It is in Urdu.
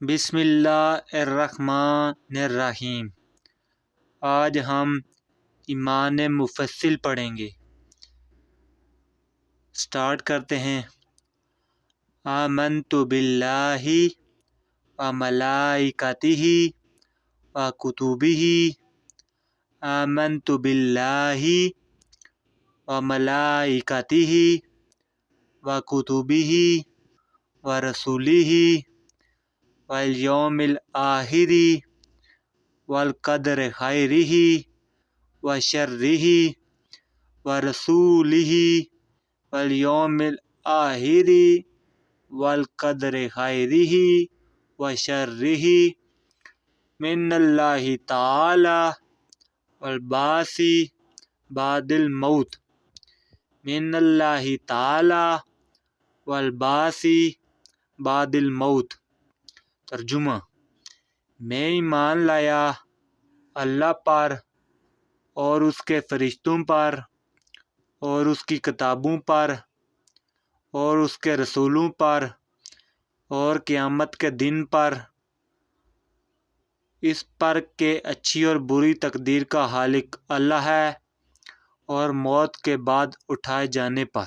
بسم اللہ الرحمن الرحیم۔ آج ہم ایمان مفصل پڑھیں گے۔ سٹارٹ کرتے ہیں۔ آمنت باللہ و ملائکتہ و کتبہ، آمنت باللہ و ملائکتہ و کتبہ و رسولہ والیوم الآخر والقدر خیرہ و شرہ ورسولہ والیوم الآخر والقدر خیرہ و شرہ من اللہ تعالی والبعث بعد الموت، من اللہ تعالی والبعث بعد الموت۔ ترجمہ: میں ایمان لایا اللہ پر اور اس کے فرشتوں پر اور اس کی کتابوں پر اور اس کے رسولوں پر اور قیامت کے دن پر، اس پر کہ اچھی اور بری تقدیر کا خالق اللہ ہے، اور موت کے بعد اٹھائے جانے پر۔